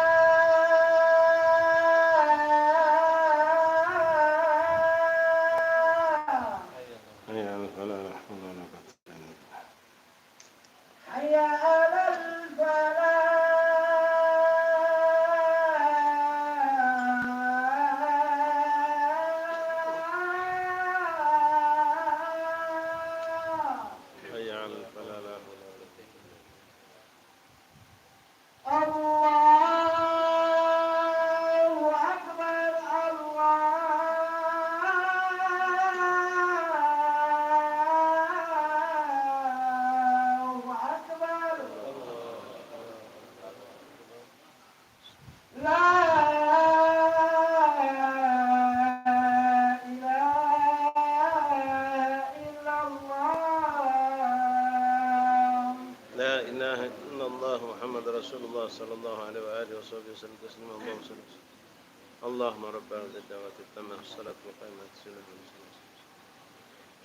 حي على الفلاح. لا حول ولا قوة إلا بالله. حي على الفلاح. الله محمد رسول الله صلى الله عليه وآله وصحبه وسلم تسليما اللهم صل وسلم اللهم ربنا الدعوة التامة والصلاة القائمة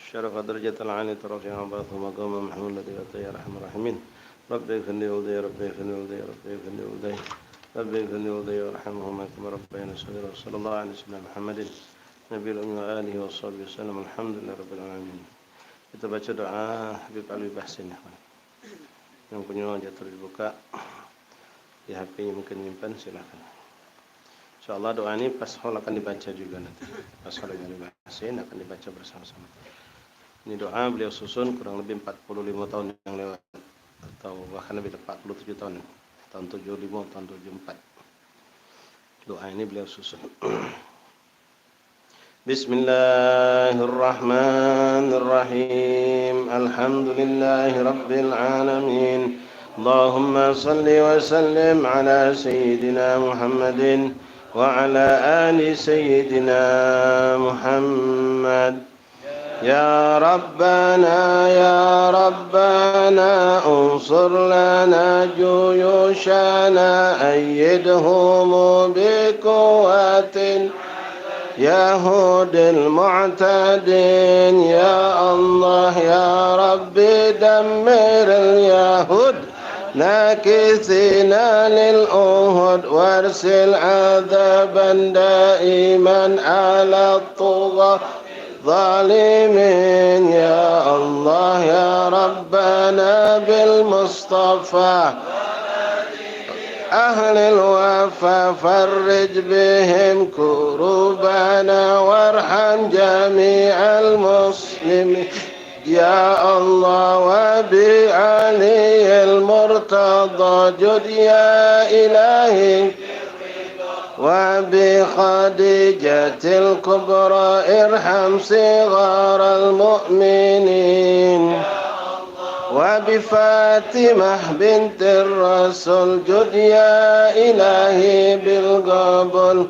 الشرف درجة العالية رفيع بعث مقام محمود الذي أتى يا أرحم الراحمين ربي اغفر لي ولدي ربي اغفر لي ولدي ربي اغفر لي ولدي ربي اغفر لي ولدي وارحمهما كما ربياني صغيرا صلى الله عليه وسلم محمد نبي الأمي وآله وصحبه وسلم الحمد لله رب العالمين. Kita baca doa Habib Alwi Bahsin. Yang punya jatuh dibuka di HP mungkin nyimpan silakan. InsyaAllah doa ini pas hol akan dibaca juga nanti. Pas hol yang Bahsin akan dibaca bersama-sama. Ini doa beliau susun kurang lebih 45 tahun yang lewat atau bahkan lebih 47 tahun. Tahun 75 tahun 74. Doa ini beliau susun. Bismillahirrahmanirrahim. Alhamdulillahi rabbil alamin. Allahumma salli wa sallim ala sayyidina Muhammadin wa ala ali sayyidina Muhammad. Ya Rabbana unsur lana juyushana ayyidhum biquwatin يهود المعتدين يا الله يا ربي دمر اليهود ناكثين للأهد وارسل عذابا دائما على الطغاة ظالمين يا الله يا ربنا بالمصطفى أهل الوفا فرج بهم كروبنا وارحم جميع المسلمين يا الله وبعلي المرتضى جد يا إلهي وبخديجة الكبرى ارحم صغار المؤمنين وبفاطمة بنت الرسول جد يا إلهي بالقبول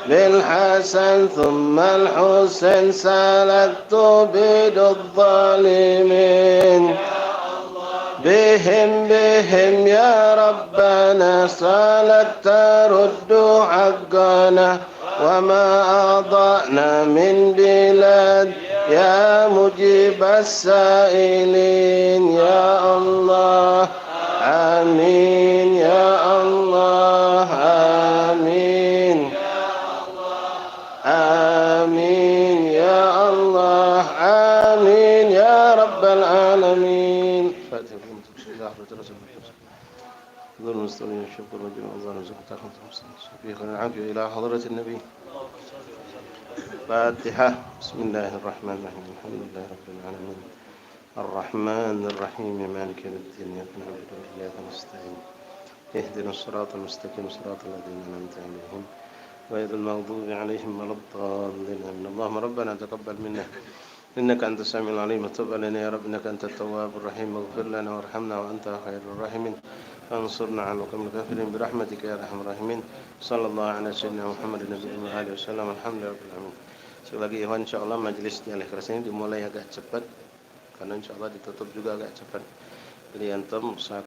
بالحسن ثم الحسين سلكت بيد الظالمين بهم يا ربنا سلكت رد حقنا وما أضعنا من بلاد يا مجيب السائلين يا الله آمين يا الله آمين آمين يا الله آمين يا رب العالمين. المستوين الشكر والجمع الله رزقتكم شفيقا العافية إلى حضرة النبي. فاتحة. بسم الله الرحمن الرحيم الحمد لله رب العالمين الرحمن الرحيم مالك يوم الدين إياك نعبد وإياك نستعين اهدنا الصراط المستقيم صراط الذين أنعمت عليهم غير المغضوب عليهم ولا الضالين آمين. اللهم ربنا تقبل منا إنك أنت السميع العليم وتب علينا يا رب إنك أنت التواب الرحيم واغفر لنا وارحمنا وأنت خير الراحمين فانصرنا على القوم الكافرين برحمتك يا أرحم الراحمين. صلى الله على سيدنا محمد النبي عليه وسلم الحمد لله رب العالمين. Sekali lagi Ikhwan, insyaallah majelis di Al-Ikhlas ini dimulai agak cepat karena insyaallah ditutup juga agak cepat. Jadi antum